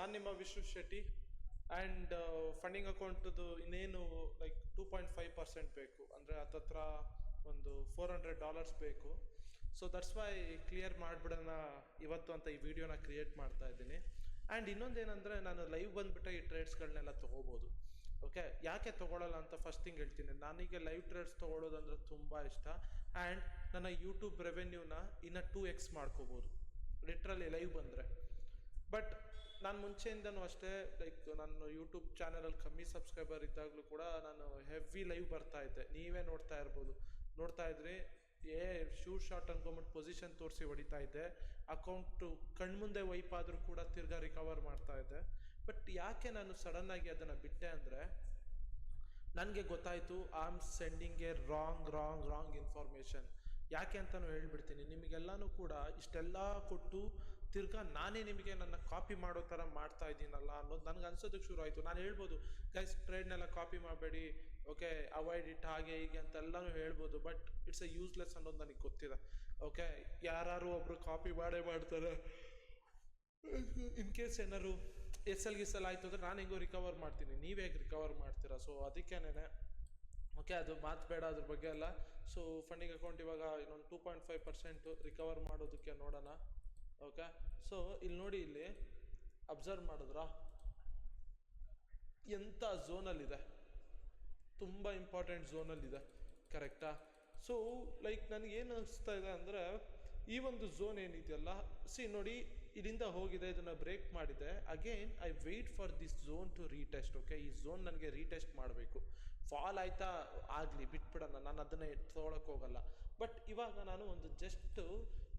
ನಾನು ನಿಮ್ಮ ವಿಶ್ವ ಶೆಟ್ಟಿ. ಆ್ಯಂಡ್ ಫಂಡಿಂಗ್ ಅಕೌಂಟದು ಇನ್ನೇನು ಲೈಕ್ 2.5% ಬೇಕು, ಅಂದರೆ ಹತ್ತತ್ರ ಒಂದು $400 ಬೇಕು. ಸೊ ದಟ್ಸ್ ವೈ ಕ್ಲಿಯರ್ ಮಾಡಿಬಿಡೋಣ ಇವತ್ತು ಅಂತ ಈ ವಿಡಿಯೋನ ಕ್ರಿಯೇಟ್ ಮಾಡ್ತಾ ಇದ್ದೀನಿ. ಆ್ಯಂಡ್ ಇನ್ನೊಂದೇನೆಂದರೆ, ನಾನು ಲೈವ್ ಬಂದುಬಿಟ್ಟೆ ಈ ಟ್ರೇಡ್ಸ್ಗಳನ್ನೆಲ್ಲ ತೊಗೋಬೋದು. ಓಕೆ, ಯಾಕೆ ತೊಗೊಳ್ಳಲ್ಲ ಅಂತ ಫಸ್ಟ್ ಥಿಂಗ್ ಹೇಳ್ತೀನಿ. ನನಗೆ ಲೈವ್ ಟ್ರೇಡ್ಸ್ ತೊಗೊಳ್ಳೋದಂದ್ರೆ ತುಂಬ ಇಷ್ಟ. ಆ್ಯಂಡ್ ನನ್ನ ಯೂಟ್ಯೂಬ್ ರೆವೆನ್ಯೂನ ಇನ್ನು 2x ಮಾಡ್ಕೋಬೋದು ಲಿಟ್ರಲಿ ಲೈವ್ ಬಂದರೆ. ಬಟ್ ನಾನು ಮುಂಚೆಯಿಂದನೂ ಅಷ್ಟೇ, ಲೈಕ್ ನಾನು ಯೂಟ್ಯೂಬ್ ಚಾನಲಲ್ಲಿ ಕಮ್ಮಿ ಸಬ್ಸ್ಕ್ರೈಬರ್ ಇದ್ದಾಗಲೂ ಕೂಡ ನಾನು ಹೆವಿ ಲೈವ್ ಬರ್ತಾಯಿದ್ದೆ. ನೀವೇ ನೋಡ್ತಾ ಇದ್ರಿ. ಶೂಟ್ ಶಾಟ್ ಅನ್ಕೊಂಬಿಟ್ಟು ಪೊಸಿಷನ್ ತೋರಿಸಿ ಹೊಡಿತಾ ಇದ್ದೆ. ಅಕೌಂಟು ಕಣ್ಮುಂದೆ ವೈಪ್ ಆದರೂ ಕೂಡ ತಿರ್ಗಾ ರಿಕವರ್ ಮಾಡ್ತಾ ಇದ್ದೆ. ಬಟ್ ಯಾಕೆ ನಾನು ಸಡನ್ನಾಗಿ ಅದನ್ನು ಬಿಟ್ಟೆ ಅಂದರೆ, ನನಗೆ ಗೊತ್ತಾಯಿತು I am sending A wrong information. ಯಾಕೆ ಅಂತಲೂ ಹೇಳ್ಬಿಡ್ತೀನಿ. ನಿಮಗೆಲ್ಲನೂ ಕೂಡ ಇಷ್ಟೆಲ್ಲ ಕೊಟ್ಟು ತಿರ್ಗಾ ನಾನೇ ನಿಮಗೆ ನನ್ನ ಕಾಪಿ ಮಾಡೋ ಥರ ಮಾಡ್ತಾ ಇದ್ದೀನಲ್ಲ ಅನ್ನೋದು ನನಗೆ ಅನ್ಸೋದಕ್ಕೆ ಶುರು ಆಯಿತು. ನಾನು ಹೇಳ್ಬೋದು, ಗೈಸ್ ಟ್ರೇಡ್ನೆಲ್ಲ ಕಾಪಿ ಮಾಡಬೇಡಿ, ಓಕೆ, ಅವಾಯ್ಡ್ ಇಟ್, ಹಾಗೆ ಹೀಗೆ ಅಂತೆಲ್ಲನೂ ಹೇಳ್ಬೋದು. ಬಟ್ ಇಟ್ಸ್ ಎ ಯೂಸ್ಲೆಸ್ ಅನ್ನೋದು ನನಗೆ ಗೊತ್ತಿದೆ. ಓಕೆ, ಯಾರು ಒಬ್ಬರು ಕಾಪಿ ಮಾಡ್ತಾರೆ. ಇನ್ ಕೇಸ್ ಏನಾದ್ರು ಎಸ್ ಎಲ್ ಆಯಿತು ಅಂದರೆ ನಾನು ಹೆಂಗೋ ರಿಕವರ್ ಮಾಡ್ತೀನಿ, ನೀವು ಹೇಗೆ ರಿಕವರ್ ಮಾಡ್ತೀರಾ? ಸೊ ಅದಕ್ಕೇನೆ ಓಕೆ, ಅದು ಮಾತು ಬೇಡ ಅದ್ರ ಬಗ್ಗೆ ಎಲ್ಲ. ಸೊ ಫಂಡಿಂಗ್ ಅಕೌಂಟ್ ಇವಾಗ ಇನ್ನೊಂದು 2.5% ರಿಕವರ್ ಮಾಡೋದಕ್ಕೆ ನೋಡೋಣ. ಓಕೆ, ಸೊ ಇಲ್ಲಿ ನೋಡಿ, ಇಲ್ಲಿ ಅಬ್ಸರ್ವ್ ಮಾಡಿದ್ರಾ ಎಂಥ ಝೋನಲ್ಲಿದೆ, ತುಂಬ ಇಂಪಾರ್ಟೆಂಟ್ ಝೋನಲ್ಲಿದೆ, ಕರೆಕ್ಟಾ? ಸೊ ಲೈಕ್ ನನಗೇನು ಅನಿಸ್ತಾ ಇದೆ ಅಂದರೆ, ಈ ಒಂದು ಝೋನ್ ಏನಿದೆಯಲ್ಲ, ನೋಡಿ ಇಲ್ಲಿಂದ ಹೋಗಿದೆ, ಇದನ್ನು ಬ್ರೇಕ್ ಮಾಡಿದೆ. Again I wait for this zone to retest. Okay, ಈ ಝೋನ್ ನನಗೆ ರೀಟೆಸ್ಟ್ ಮಾಡಬೇಕು. ಫಾಲ್ ಆಯಿತಾ ಆಗಲಿ, ಬಿಟ್ಬಿಡೋಣ, ನಾನು ಅದನ್ನೇ ತೊಗೊಳಕ್ಕೆ ಹೋಗಲ್ಲ. ಬಟ್ ಇವಾಗ ನಾನು ಒಂದು ಜಸ್ಟು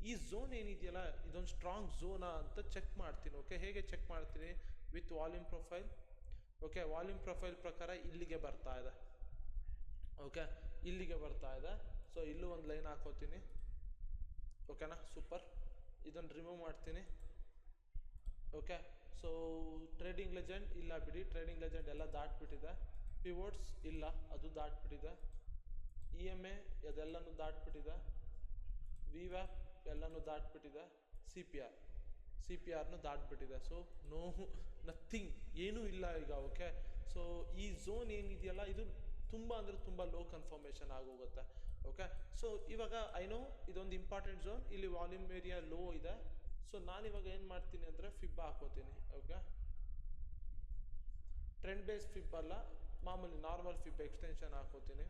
ಈ ಝೋನ್ ಏನಿದೆಯಲ್ಲ, ಇದೊಂದು ಸ್ಟ್ರಾಂಗ್ ಝೋನಾ ಅಂತ ಚೆಕ್ ಮಾಡ್ತೀನಿ. ಓಕೆ, ಹೇಗೆ ಚೆಕ್ ಮಾಡ್ತೀನಿ? With volume profile. Okay, volume profile ಪ್ರಕಾರ ಇಲ್ಲಿಗೆ ಬರ್ತಾ ಇದೆ. ಓಕೆ, ಇಲ್ಲಿಗೆ ಬರ್ತಾ ಇದೆ. ಸೊ ಇಲ್ಲೂ ಒಂದು ಲೈನ್ ಹಾಕೋತೀನಿ. ಓಕೆನಾ, ಸೂಪರ್. ಇದನ್ನು ರಿಮೂವ್ ಮಾಡ್ತೀನಿ. ಓಕೆ, ಸೊ ಟ್ರೇಡಿಂಗ್ ಲೆಜೆಂಡ್ ಇಲ್ಲ ಬಿಡಿ, ಟ್ರೇಡಿಂಗ್ ಲೆಜೆಂಡ್ ಎಲ್ಲ ದಾಟ್ಬಿಟ್ಟಿದೆ. ಪಿವೋಟ್ಸ್ ಇಲ್ಲ, ಅದು ದಾಟ್ಬಿಟ್ಟಿದೆ. EMA ಅದೆಲ್ಲನೂ ದಾಟ್ಬಿಟ್ಟಿದೆ. VWAP ಎಲ್ಲನೂ ದಾಟ್ಬಿಟ್ಟಿದೆ. ಸಿ ಪಿ ಆರ್ನು ದಾಟ್ಬಿಟ್ಟಿದೆ. ಸೊ ನಥಿಂಗ್, ಏನೂ ಇಲ್ಲ ಈಗ. ಓಕೆ, ಸೊ ಈ ಝೋನ್ ಏನಿದೆಯಲ್ಲ, ಇದು ತುಂಬ ಅಂದರೆ ತುಂಬ ಲೋ ಕನ್ಫರ್ಮೇಷನ್ ಆಗೋಗುತ್ತೆ. ಓಕೆ, ಸೊ ಇವಾಗ ಇದೊಂದು ಇಂಪಾರ್ಟೆಂಟ್ ಝೋನ್, ಇಲ್ಲಿ ವಾಲ್ಯೂಮ್ ಏರಿಯಾ ಲೋ ಇದೆ. ಸೊ ನಾನಿವಾಗ ಏನು ಮಾಡ್ತೀನಿ ಅಂದರೆ ಫಿಬ್ ಹಾಕೋತೀನಿ. ಓಕೆ, ಟ್ರೆಂಡ್ ಬೇಸ್ ಫಿಬ್ ಅಲ್ಲ, ಮಾಮೂಲಿ ನಾರ್ಮಲ್ ಫಿಬ್ ಎಕ್ಸ್ಟೆನ್ಷನ್ ಹಾಕೋತೀನಿ.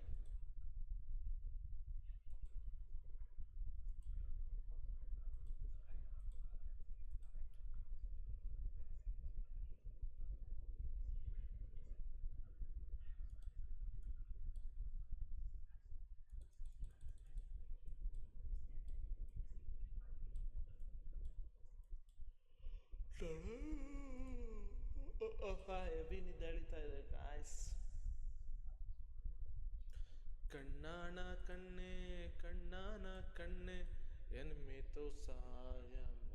ಹೆವಿ ನಿದ್ದೆ ಎಳಿತಾ ಇದೆ ಗಾಯ್ಸ್. ಕಣ್ಣಾನ ಕಣ್ಣೆ ಎನ್ಮಿತು ಸಾಯಮ್ಮ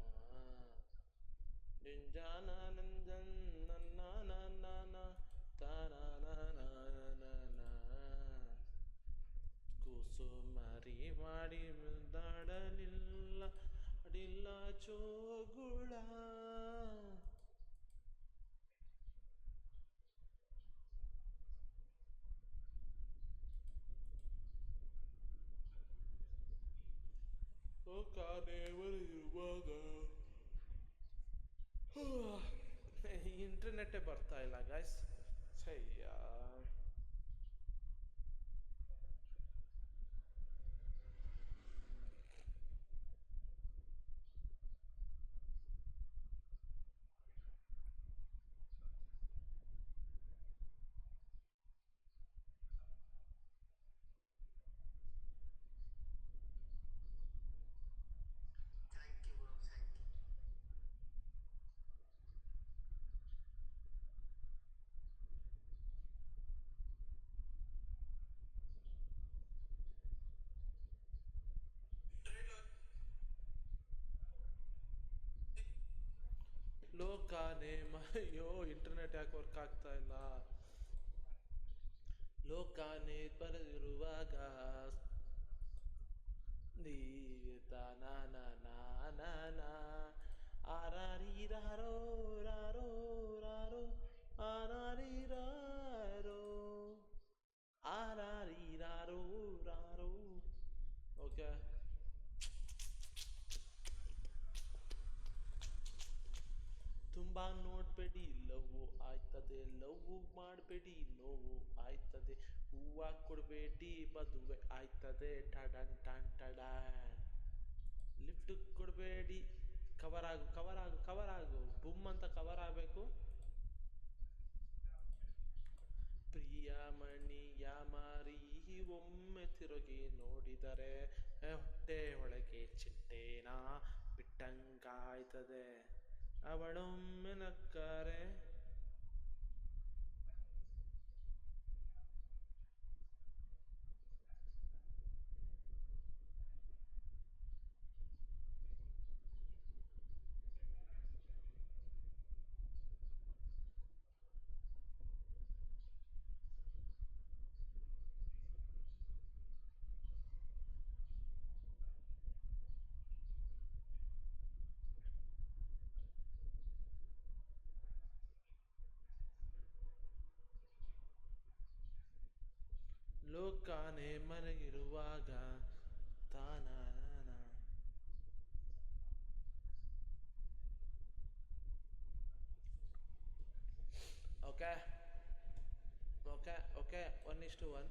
ನಿಂಜಾನ ನಂಜನ್ ನನ್ನ ತಾನ ಕುಸುಮರಿ ಮಾಡಿ ದಾಡಲಿಲ್ಲ ಅಡಿಲ್ಲ ಚೋಗುಳ. ಇರುವಾಗ ಇಂಟರ್ನೆಟ್ಟೇ ಬರ್ತಾ ಇಲ್ಲ ಗಾಯ್ಸ್. ಸಯ್ಯ, ಲೋಕಾನೇ ಅಯ್ಯೋ ಇಂಟರ್ನೆಟ್ ಯಾಕೆ ವರ್ಕ್ ಆಗ್ತಾ ಇಲ್ಲ? ಲೋಕಾನೇ ಬರೆದಿರುವಾಗ ನೀತಾನ ಆರಾರಿರಾರೋ ರಾರೋ ಮಾಡಬೇಡಿ ಲವ್ ಆಯ್ತದೆ, ಲವ್ ಮಾಡಬೇಡಿ ನೋವು ಆಯ್ತದೆ, ಹೂವ ಕೊಡಬೇಡಿ ಮದುವೆ ಆಯ್ತದೆ, ಟಡನ್ ಟನ್ ಟಡನ್. ಲಿಫ್ಟ್ ಕೊಡಬೇಡಿ, ಕವರ್ ಆಗು ಕವರ್ ಆಗು ಕವರ್ ಆಗು, ಬುಮ್ ಅಂತ ಕವರ್ ಆಗಬೇಕು. ಪ್ರಿಯಮಣಿಯ ಮಾರಿ ಒಮ್ಮೆ ತಿರುಗಿ ನೋಡಿದರೆ ಹೊಟ್ಟೆ ಒಳಗೆ ಚಿಟ್ಟೇನ ಬಿಟ್ಟಂಗಾಯ್ತದೆ, ಅವಳೊಮ್ಮೆ ನಕ್ಕರೆ. ಲೋಕಾನೆ ಮನೆಗಿರುವಾಗ ತಾನ. Okay okay okay, 1:1.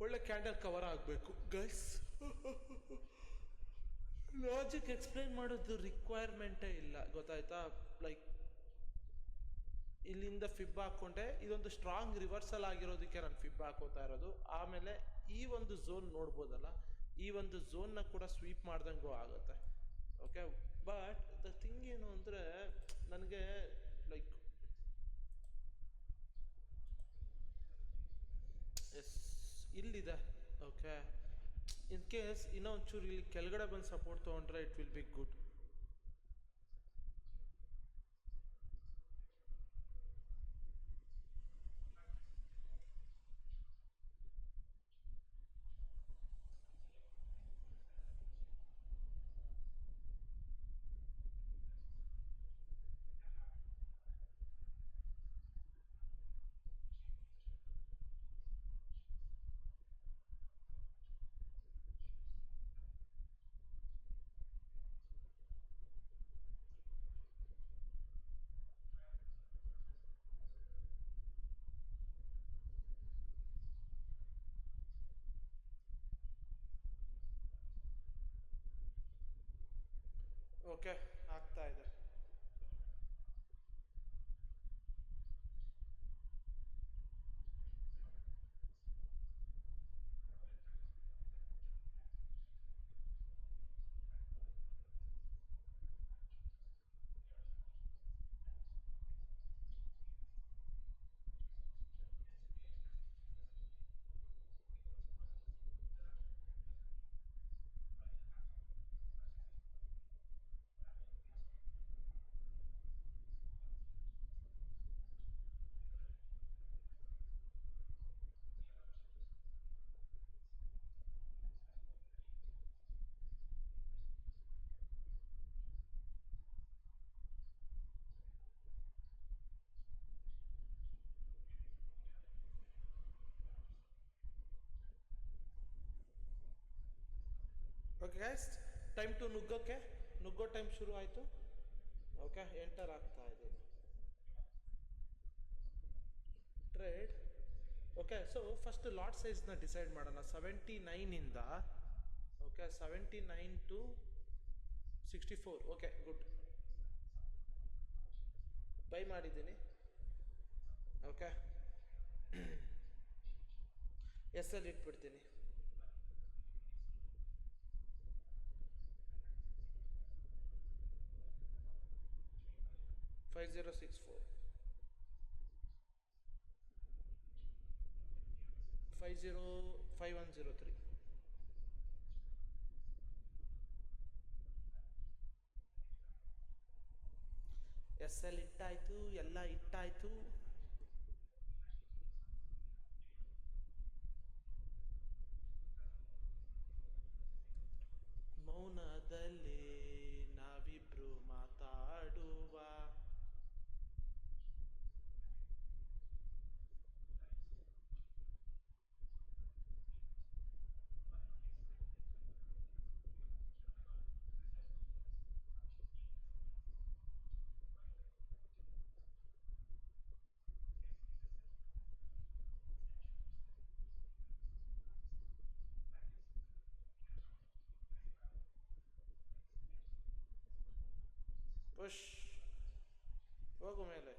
ಒಳ್ಳೆ ಕ್ಯಾಂಡಲ್ ಕವರ್ ಆಗಬೇಕು ಗೈಸ್. ಲಾಜಿಕ್ ಎಕ್ಸ್ಪ್ಲೈನ್ ಮಾಡೋದು ರಿಕ್ವೈರ್ಮೆಂಟೇ ಇಲ್ಲ, ಗೊತ್ತಾಯ್ತಾ? ಲೈಕ್ ಇಲ್ಲಿಂದ ಫಿಬ್ ಹಾಕ್ಕೊಂಡೆ, ಇದೊಂದು ಸ್ಟ್ರಾಂಗ್ ರಿವರ್ಸಲ್ ಆಗಿರೋದಕ್ಕೆ ನಾನು ಫಿಬ್ ಹಾಕೋತಾ ಇರೋದು. ಆಮೇಲೆ ಈ ಒಂದು ಝೋನ್ ನೋಡ್ಬೋದಲ್ಲ, ಈ ಒಂದು ಝೋನ್ನ ಕೂಡ ಸ್ವೀಪ್ ಮಾಡ್ದಂಗೂ ಆಗುತ್ತೆ. ಓಕೆ, ಬಟ್ ದ ಥಿಂಗ್ ಏನು ಅಂದರೆ, ನನಗೆ ಲೈಕ್ ಎಸ್ ಇಲ್ಲಿದೆ. ಓಕೆ, ಇನ್ ಕೇಸ್ ಇನ್ನೂ ಒಂಚೂರು ಇಲ್ಲಿ ಕೆಳಗಡೆ ಬಂದು ಸಪೋರ್ಟ್ ತೊಗೊಂಡ್ರೆ it will be good. Okay, ಆಗ್ತಾ ಇದೆ. ಓಕೆ ಗೈಸ್, ಟೈಮ್ ಟು ನುಗ್ಗೋಕ್ಕೆ, ನುಗ್ಗೋ ಟೈಮ್ ಶುರು ಆಯಿತು. ಓಕೆ, ಎಂಟರ್ ಆಗ್ತಾ ಇದ್ದೀನಿ. Trade. Okay, so first lot ಸೈಜ್ನ ಡಿಸೈಡ್ ಮಾಡೋಣ. 79ಇಂದ okay 79 to 64. Okay, good. Buy ಮಾಡಿದ್ದೀನಿ. ಓಕೆ, ಎಸ್ ಅಲ್ಲಿ ಇಟ್ಬಿಡ್ತೀನಿ. $5064, 5103. ಎಸ್ ಎಲ್ ಇಟ್ಟಾಯ್ತು, ಎಲ್ಲ ಇಟ್ಟಾಯ್ತು. ಮೌನದಲ್ಲಿ ನಾವಿಬ್ರು ಮಾತಾಡುವ. ಉಶ್, ಹೋಗು ಮೇಲೆ.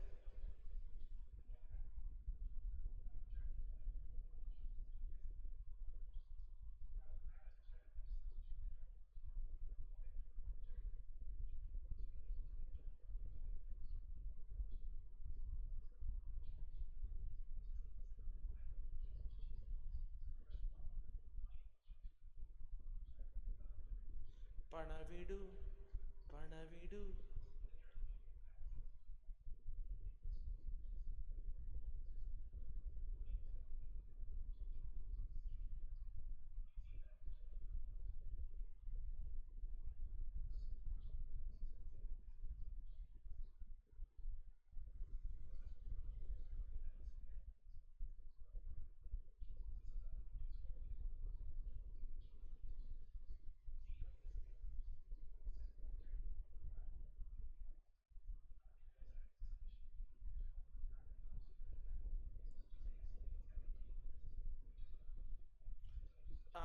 ಪಣವಿಡು, ಪಣವಿಡು.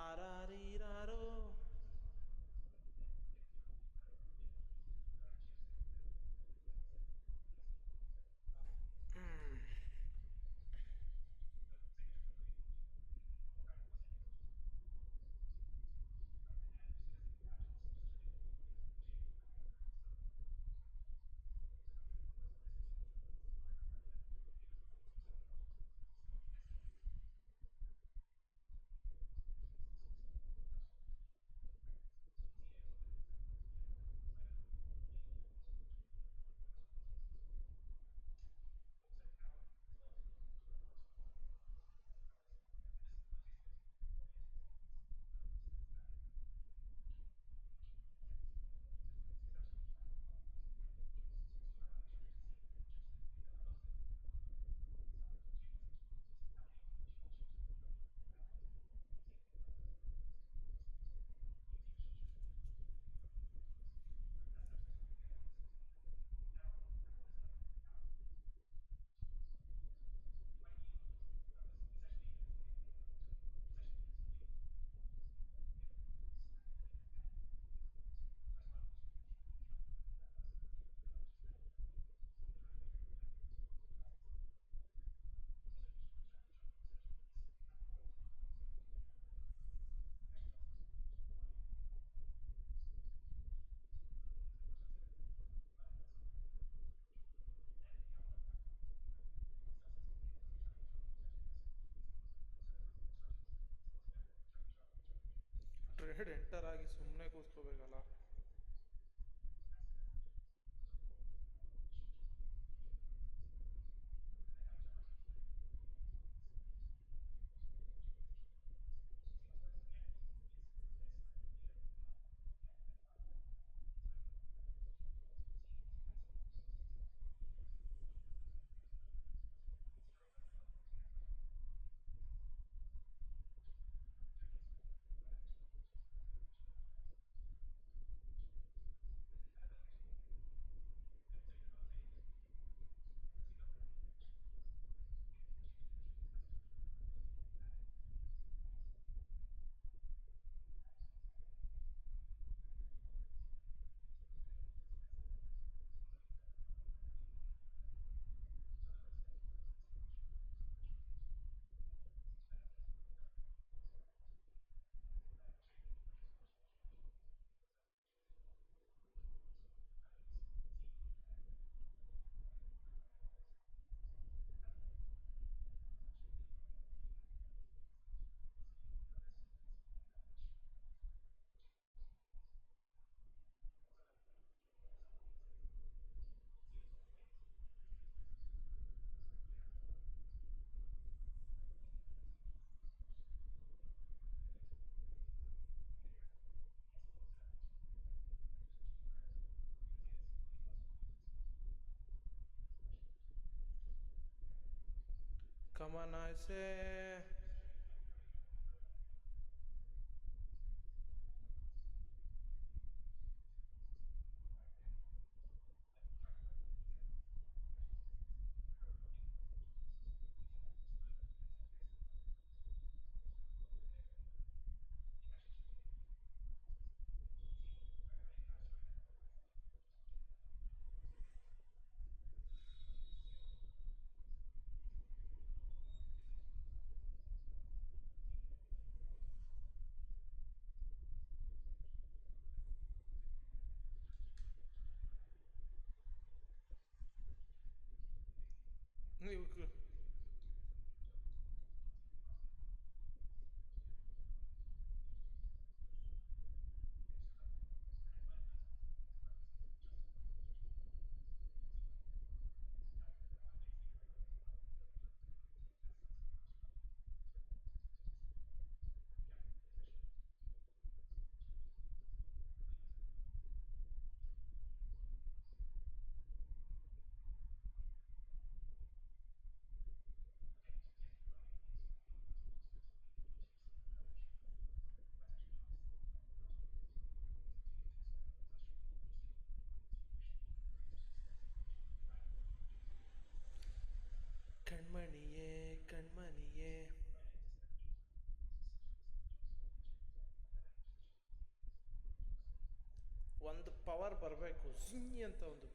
ಆರಾರಿರಾರೋ. ಟ್ರೇಡ್ ಎಂಟರ್ ಆಗಿ ಸುಮ್ಮನೆ ಕೂತ್ಕೋಬೇಕಲ್ಲ. Come on, I say. ಬರಬೇಕು ಝೀ ಅಂತ ಒಂದು.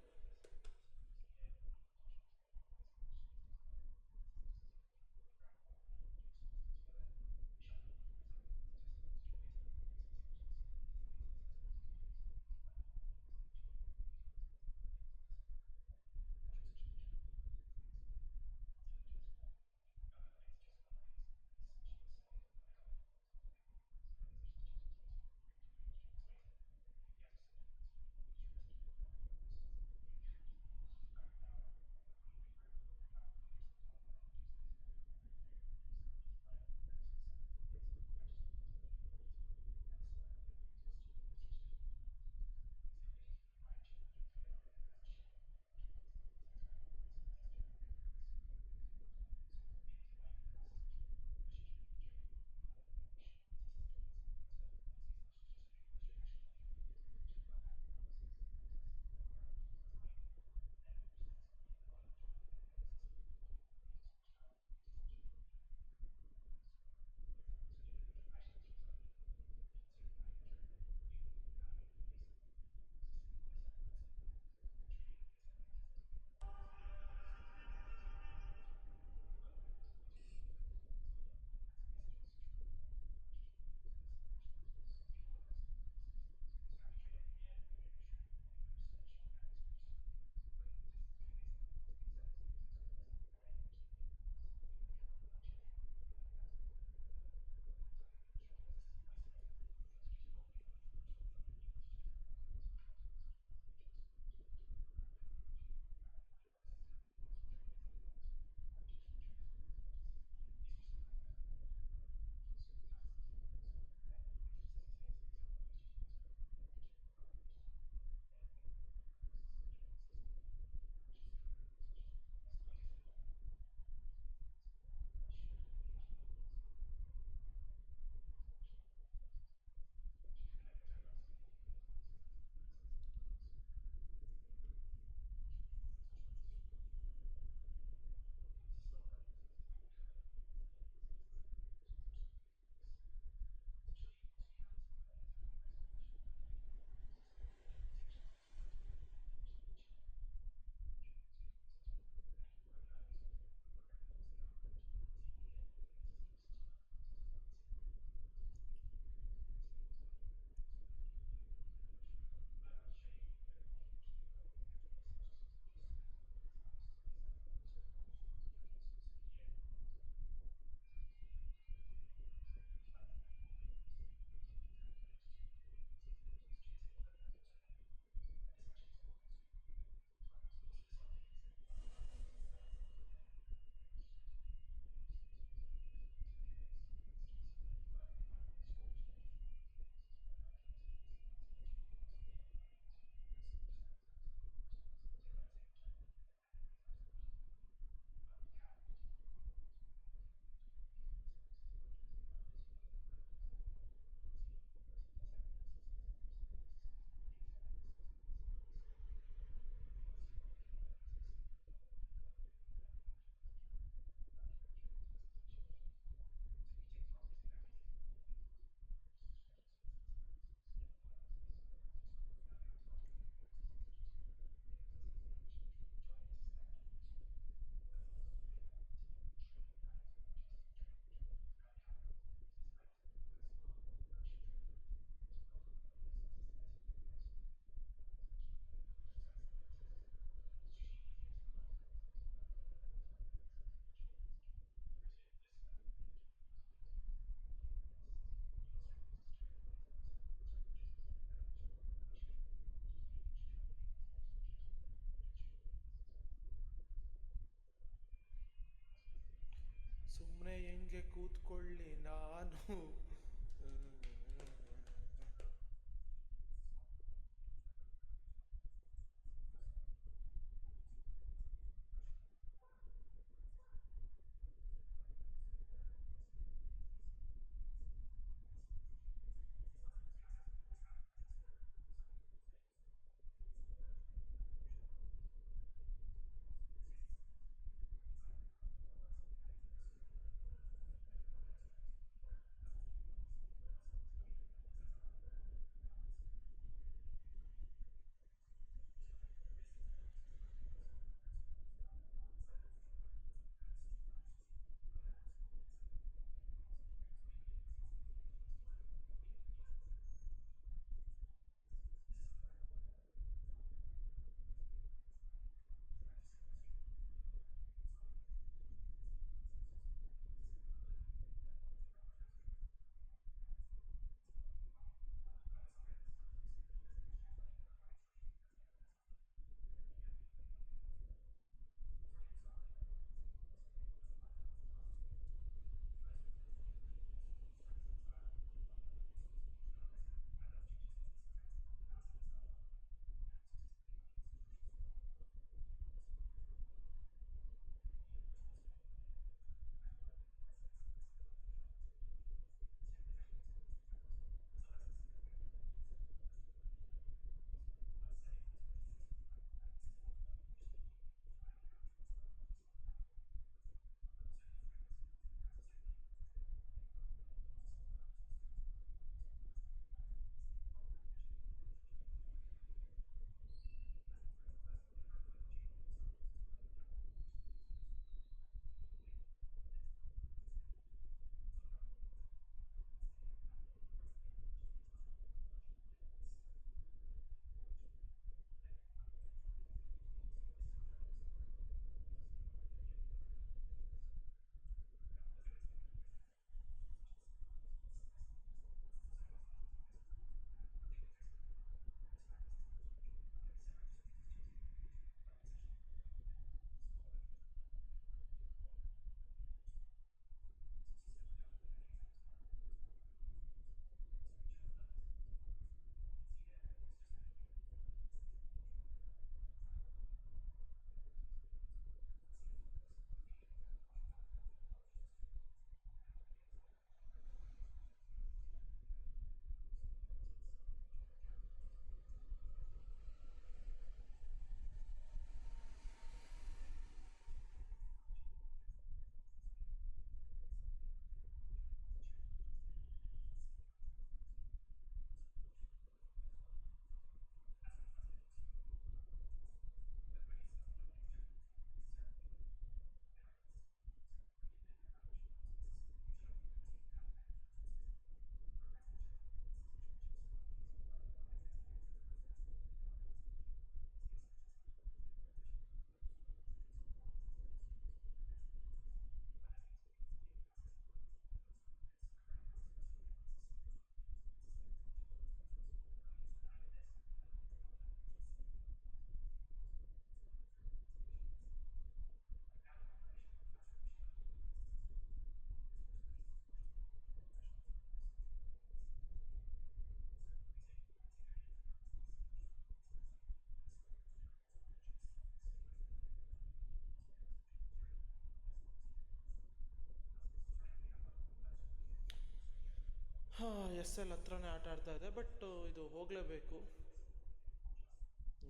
ಹಾಂ ಎಸ್ ಎಲ್ ಹತ್ರನೇ ಆಟ ಆಡ್ತಾ ಇದೆ, ಬಟ್ ಇದು ಹೋಗಲೇಬೇಕು.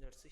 ನಡೆಸಿ.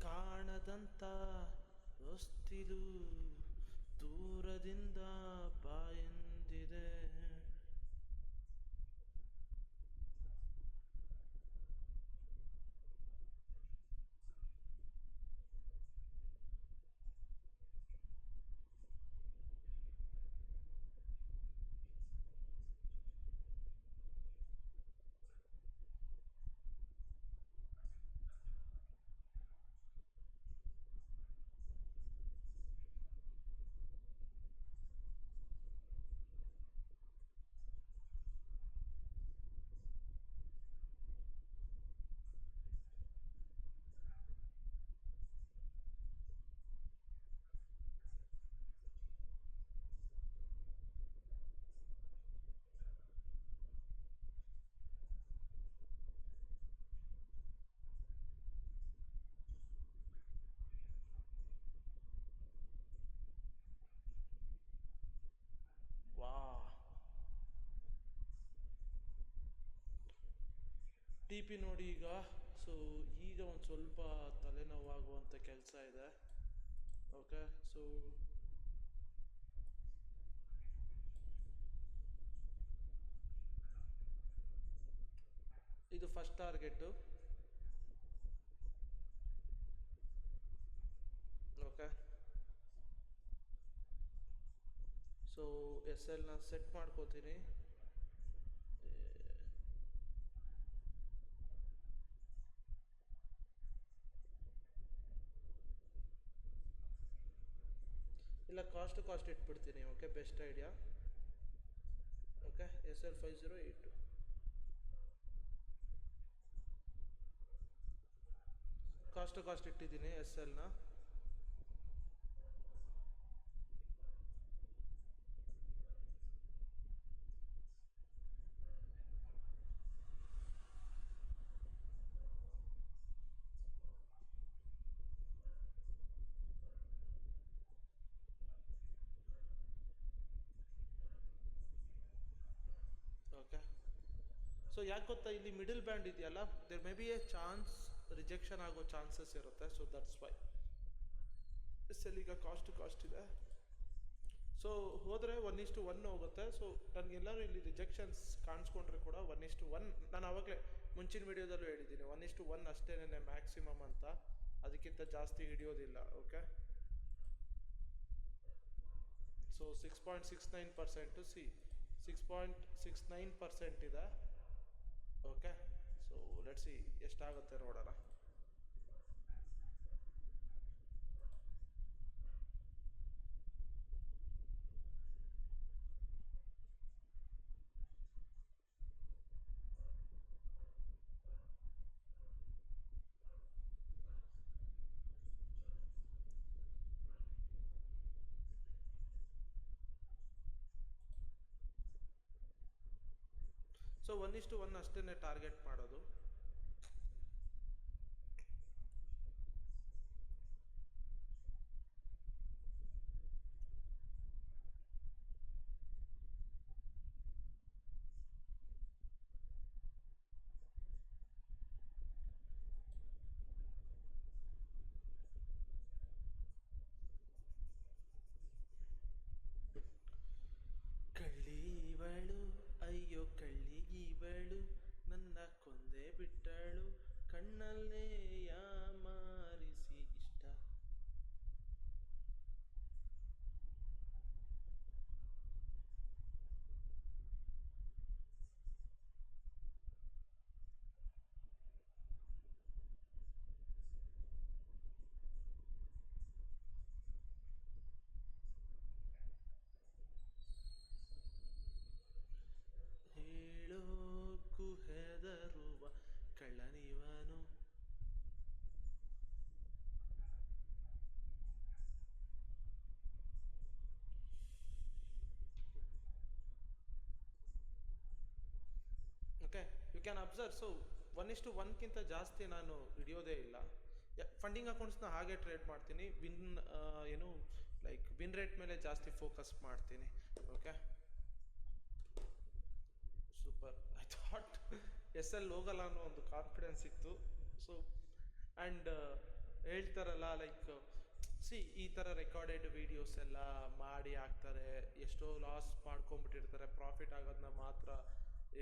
ಕಾಣದಂತ ಹೊಸ್ತಿಲು ದೂರದಿಂದ ಬಾಯೆಂದಿದೆ. ವಾ, ಟಿ ಪಿ ನೋಡಿ ಈಗ. ಸೊ ಈಗ ಒಂದು ಸ್ವಲ್ಪ ತಲೆನೋವಾಗುವಂಥ ಕೆಲಸ ಇದೆ. ಓಕೆ, ಸೊ ಇದು first target. Okay, so S ಎಲ್ನ ಸೆಟ್ ಮಾಡ್ಕೋತೀನಿ. ಇಲ್ಲ, ಕಾಸ್ಟ್ ಇಟ್ಬಿಡ್ತೀನಿ. Okay, best idea. Okay, SL5082 cost ಇಟ್ಟಿದ್ದೀನಿ ಎಸ್ ಎಲ್ನ. ಯಾಕೆ ಗೊತ್ತಾ, ಇಲ್ಲಿ ಮಿಡಲ್ ಬ್ಯಾಂಡ್ ಇದೆಯಲ್ಲ, there may be a chance rejection ಆಗೋ ಚಾನ್ಸಸ್ ಇರುತ್ತೆ. So that's why S L ಈಗ ಕಾಸ್ಟ್ ಇದೆ. ಸೊ ಹೋದರೆ 1:1 ಹೋಗುತ್ತೆ. ಸೊ ನನಗೆಲ್ಲರೂ ಇಲ್ಲಿ ರಿಜೆಕ್ಷನ್ಸ್ ಕಾಣಿಸ್ಕೊಂಡ್ರೆ ಕೂಡ 1:1, ನಾನು ಆವಾಗಲೇ ಮುಂಚಿನ ವಿಡಿಯೋದಲ್ಲೂ ಹೇಳಿದ್ದೀನಿ 1:1 ಅಷ್ಟೇನೆ ಮ್ಯಾಕ್ಸಿಮಮ್ ಅಂತ, ಅದಕ್ಕಿಂತ ಜಾಸ್ತಿ ಹಿಡಿಯೋದಿಲ್ಲ. ಓಕೆ, ಸೊ 6.69% ಸಿ 6.69% ಇದೆ. ಓಕೆ, ಸೊ ಲೆಟ್ಸ್ ಸಿ ಎಷ್ಟಾಗುತ್ತೆ ನೋಡೋಣ. ಸೊ 1:1 ಅಷ್ಟೇ ಟಾರ್ಗೆಟ್ ಮಾಡೋದು. ಕಳ್ಳಿವಳು ಅಯ್ಯೋ ಕಳ್ಳಿಗಿವಳು, ನನ್ನ ಕೊಂದೆ ಬಿಟ್ಟಳು, ಕಣ್ಣಲ್ಲೇ ಯಾಮಾರಿಸಿ ಇಷ್ಟ. ಹೇಳೋಕು ಹೆದರುವ ಕಳ್ಳನಿವನು. Okay, you can observe. So 1:1ಕ್ಕಿಂತ ಜಾಸ್ತಿ ನಾನು ಹಿಡಿಯೋದೇ ಇಲ್ಲ. ಫಂಡಿಂಗ್ ಅಕೌಂಟ್ಸ್ನ ಹಾಗೆ ಟ್ರೇಡ್ ಮಾಡ್ತೀನಿ. ಏನು ಲೈಕ್ ವಿನ್ ರೇಟ್ ಮೇಲೆ ಜಾಸ್ತಿ ಫೋಕಸ್ ಮಾಡ್ತೀನಿ. Okay, super. I thought S L ಹೋಗಲ್ಲ ಅನ್ನೋ ಒಂದು ಕಾನ್ಫಿಡೆನ್ಸ್ ಇತ್ತು. ಸೊ ಆ್ಯಂಡ್ ಹೇಳ್ತಾರಲ್ಲ ಲೈಕ್ ಈ ಥರ ರೆಕಾರ್ಡೆಡ್ ವೀಡಿಯೋಸ್ ಎಲ್ಲ ಮಾಡಿ ಹಾಕ್ತಾರೆ, ಎಷ್ಟೋ ಲಾಸ್ ಮಾಡ್ಕೊಂಬಿಟ್ಟಿರ್ತಾರೆ, ಪ್ರಾಫಿಟ್ ಆಗೋದನ್ನ ಮಾತ್ರ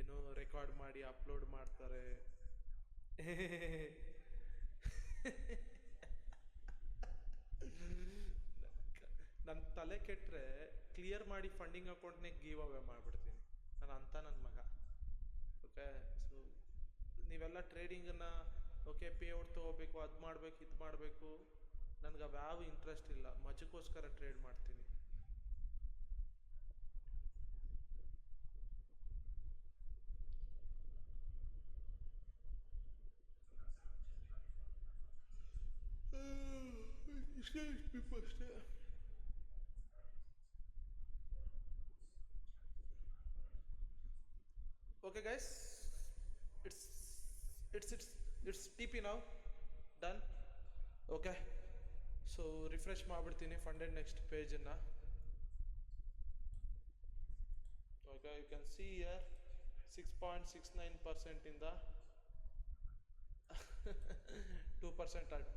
ಏನು ರೆಕಾರ್ಡ್ ಮಾಡಿ ಅಪ್ಲೋಡ್ ಮಾಡ್ತಾರೆ. ನನ್ನ ತಲೆ ಕೆಟ್ಟರೆ ಕ್ಲಿಯರ್ ಮಾಡಿ ಫಂಡಿಂಗ್ ಅಕೌಂಟ್ನೇ ಗಿವ್ ಅವೇ ಮಾಡಿಬಿಡ್ತೀನಿ ನಾನು ಅಂತ ನನ್ನ ಮಗ. ಓಕೆ, ಸೊ ನೀವೆಲ್ಲ ಟ್ರೇಡಿಂಗನ್ನು ಓಕೆ ಪೇಔಟ್ ತೊಗೋಬೇಕು, ಅದು ಮಾಡಬೇಕು, ಇದು ಮಾಡಬೇಕು, ನನಗೆ ಅವ್ಯಾವ ಇಂಟ್ರೆಸ್ಟ್ ಇಲ್ಲ, ಮಜಕ್ಕೋಸ್ಕರ ಟ್ರೇಡ್ ಮಾಡ್ತೀನಿ. ಇಷ್ಟೇ ಅಷ್ಟೇ. Okay guys, it's TP now done. Okay, so refresh ಮಾಡ್ಬಿಡ್ತೀನಿ funded next page ಅನ್ನ. Okay, you can see here 6.69% ಇಂದ 2% alt.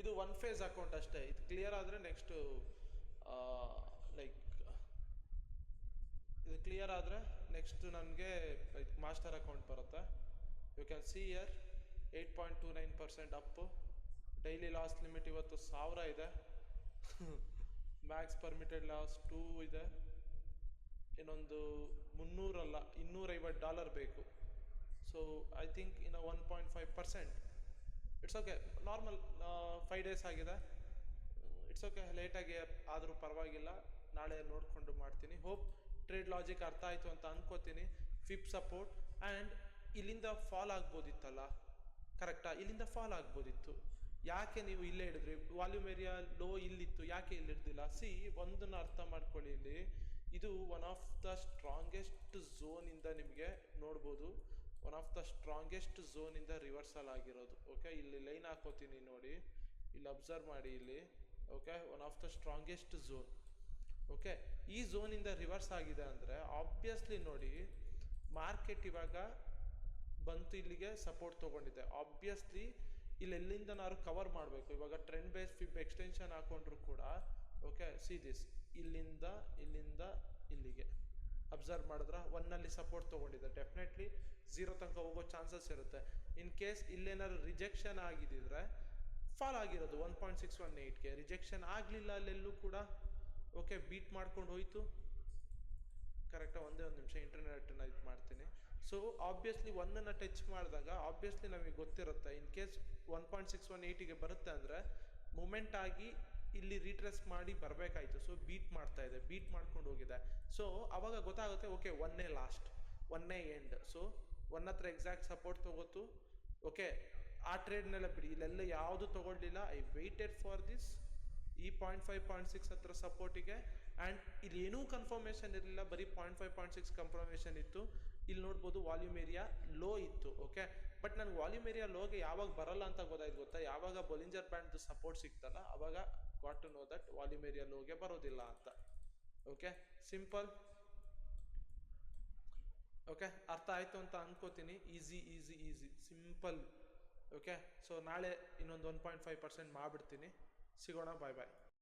ಇದು ಒನ್ ಫೇಸ್ ಅಕೌಂಟ್ ಅಷ್ಟೇ. ಇದು ಕ್ಲಿಯರ್ ಆದರೆ ನೆಕ್ಸ್ಟು ಲೈಕ್ ಇದು ಕ್ಲಿಯರ್ ಆದರೆ ನೆಕ್ಸ್ಟ್ ನನಗೆ ಲೈಕ್ ಮಾಸ್ಟರ್ ಅಕೌಂಟ್ ಬರುತ್ತೆ. You can see here 8.29% up. Daily loss limit ಇವತ್ತು 1000 ಇದೆ. ಮ್ಯಾಕ್ಸ್ ಪರ್ಮಿಟೆಡ್ ಲಾಸ್ 2 ಇದೆ. ಇನ್ನೊಂದು 300 ಅಲ್ಲ $250 ಬೇಕು. ಸೊ ಐ ಥಿಂಕ್ ಇನ್ನು 1.5%. ಇಟ್ಸ್ ಓಕೆ, ನಾರ್ಮಲ್ 5 days ಆಗಿದೆ. ಇಟ್ಸ್ ಓಕೆ, ಲೇಟಾಗಿ ಆದರೂ ಪರವಾಗಿಲ್ಲ, ನಾಳೆ ನೋಡಿಕೊಂಡು ಮಾಡ್ತೀನಿ. ಹೋಪ್ ಟ್ರೇಡ್ ಲಾಜಿಕ್ ಅರ್ಥ ಆಯಿತು ಅಂತ ಅಂದ್ಕೋತೀನಿ. ಫಿಪ್ ಸಪೋರ್ಟ್ ಆ್ಯಂಡ್ ಇಲ್ಲಿಂದ ಫಾಲ್ ಆಗ್ಬೋದಿತ್ತಲ್ಲ, ಕರೆಕ್ಟಾ? ಇಲ್ಲಿಂದ ಫಾಲ್ ಆಗ್ಬೋದಿತ್ತು. ಯಾಕೆ ನೀವು ಇಲ್ಲೇ ಹಿಡಿದ್ರಿ? ವಾಲ್ಯೂಮ್ ಏರಿಯಾ ಲೋ ಇಲ್ಲಿತ್ತು, ಯಾಕೆ ಇಲ್ಲಿ ಹಿಡ್ದಿಲ್ಲ? ಒಂದನ್ನು ಅರ್ಥ ಮಾಡ್ಕೊಳ್ಳಿ, ಇಲ್ಲಿ ಇದು ಒನ್ ಆಫ್ ದ ಸ್ಟ್ರಾಂಗೆಸ್ಟ್ ಝೋನಿಂದ ನಿಮಗೆ ನೋಡ್ಬೋದು, ಒನ್ ಆಫ್ ದ ಸ್ಟ್ರಾಂಗೆಸ್ಟ್ ಝೋನಿಂದ ರಿವರ್ಸಲ್ ಆಗಿರೋದು. ಓಕೆ, ಇಲ್ಲಿ ಲೈನ್ ಹಾಕೋತೀನಿ ನೋಡಿ, ಇಲ್ಲಿ ಅಬ್ಸರ್ವ್ ಮಾಡಿ. ಇಲ್ಲಿ okay, one of the strongest zone. Okay, ಈ ಝೋನಿಂದ ರಿವರ್ಸ್ ಆಗಿದೆ ಅಂದರೆ ಆಬ್ವಿಯಸ್ಲಿ ನೋಡಿ ಮಾರ್ಕೆಟ್ ಇವಾಗ ಬಂತು ಇಲ್ಲಿಗೆ ಸಪೋರ್ಟ್ ತೊಗೊಂಡಿದೆ. ಆಬ್ವಿಯಸ್ಲಿ ಇಲ್ಲಿ ಎಲ್ಲಿಂದನಾದ್ರು ಕವರ್ ಮಾಡಬೇಕು. ಇವಾಗ ಟ್ರೆಂಡ್ ಬೇಸ್ ಫಿಬ್ ಎಕ್ಸ್ಟೆನ್ಷನ್ ಹಾಕೊಂಡ್ರು ಕೂಡ ಓಕೆ, ಸಿ ದಿಸ್ ಇಲ್ಲಿಂದ ಇಲ್ಲಿಗೆ ಅಬ್ಸರ್ವ್ ಮಾಡಿದ್ರೆ ಒನ್ನಲ್ಲಿ ಸಪೋರ್ಟ್ ತೊಗೊಂಡಿದೆ. ಡೆಫಿನೆಟ್ಲಿ ಝೀರೋ ತನಕ ಹೋಗೋ ಚಾನ್ಸಸ್ ಇರುತ್ತೆ. ಇನ್ ಕೇಸ್ ಇಲ್ಲೇನಾದ್ರು ರಿಜೆಕ್ಷನ್ ಆಗಿದ್ದಿದ್ರೆ ಫಾಲ್ ಆಗಿರೋದು 1.618ಗೆ. ರಿಜೆಕ್ಷನ್ ಆಗಲಿಲ್ಲ ಅಲ್ಲೆಲ್ಲೂ ಕೂಡ. ಓಕೆ, ಬೀಟ್ ಮಾಡ್ಕೊಂಡು ಹೋಯ್ತು. ಕರೆಕ್ಟಾಗಿ ಒಂದೇ ಒಂದು ನಿಮಿಷ ಇಂಟರ್ನೆಟ್ನ ಇದು ಮಾಡ್ತೀನಿ. ಸೊ ಆಬ್ವಿಯಸ್ಲಿ ಒನ್ನನ್ನು ಟಚ್ ಮಾಡಿದಾಗ ಆಬ್ವಿಯಸ್ಲಿ ನಮಗೆ ಗೊತ್ತಿರುತ್ತೆ ಇನ್ ಕೇಸ್ 1.618ಗೆ ಬರುತ್ತೆ ಅಂದರೆ ಮೂಮೆಂಟ್ ಆಗಿ ಇಲ್ಲಿ ರೀಟ್ರೇಸ್ ಮಾಡಿ ಬರಬೇಕಾಯ್ತು. ಸೊ ಬೀಟ್ ಮಾಡ್ತಾ ಇದೆ, ಬೀಟ್ ಮಾಡ್ಕೊಂಡು ಹೋಗಿದೆ. ಸೊ ಅವಾಗ ಗೊತ್ತಾಗುತ್ತೆ ಓಕೆ ಒನ್ನೇ ಲಾಸ್ಟ್, ಒನ್ನೇ ಎಂಡ್. ಸೊ ಒನ್ ಹತ್ರ ಎಕ್ಸಾಕ್ಟ್ ಸಪೋರ್ಟ್ ತೊಗೋತು. ಓಕೆ, ಆ ಟ್ರೇಡ್ನೆಲ್ಲ ಬಿಡಿ, ಇಲ್ಲೆಲ್ಲ ಯಾವುದು ತೊಗೊಳ್ಲಿಲ್ಲ. ಐ ವೆಯ್ಟೆಡ್ ಫಾರ್ ದಿಸ್ ಈ 0.5 0.6 ಹತ್ರ ಸಪೋರ್ಟಿಗೆ. ಆ್ಯಂಡ್ ಇಲ್ಲಿ ಏನೂ ಕನ್ಫರ್ಮೇಷನ್ ಇರಲಿಲ್ಲ, ಬರೀ 0.5 0.6 ಕನ್ಫರ್ಮೇಷನ್ ಇತ್ತು. ಇಲ್ಲಿ ನೋಡ್ಬೋದು ವಾಲ್ಯೂಮ್ ಏರಿಯಾ ಲೋ ಇತ್ತು. ಓಕೆ, ಬಟ್ ನನಗೆ ವಾಲ್ಯೂಮ್ ಏರಿಯಾ ಲೋಗೆ ಯಾವಾಗ ಬರಲ್ಲ ಅಂತ ಗೊತ್ತಾಯ್ತು ಗೊತ್ತಾ, ಯಾವಾಗ ಬೊಲಿಂಜರ್ ಬ್ಯಾಂಡ್ದು ಸಪೋರ್ಟ್ ಸಿಗ್ತಲ್ಲ ಅವಾಗ got to know that volume area ಲೋಗೆ ಬರೋದಿಲ್ಲ ಅಂತ. Okay, simple. ಓಕೆ, ಅರ್ಥ ಆಯಿತು ಅಂತ ಅನ್ಕೋತೀನಿ. Easy easy easy simple. Okay, so ನಾಳೆ ಇನ್ನೊಂದು 1.5% ಮಾಡಿಬಿಡ್ತೀನಿ. ಸಿಗೋಣ, ಬಾಯ್ ಬಾಯ್.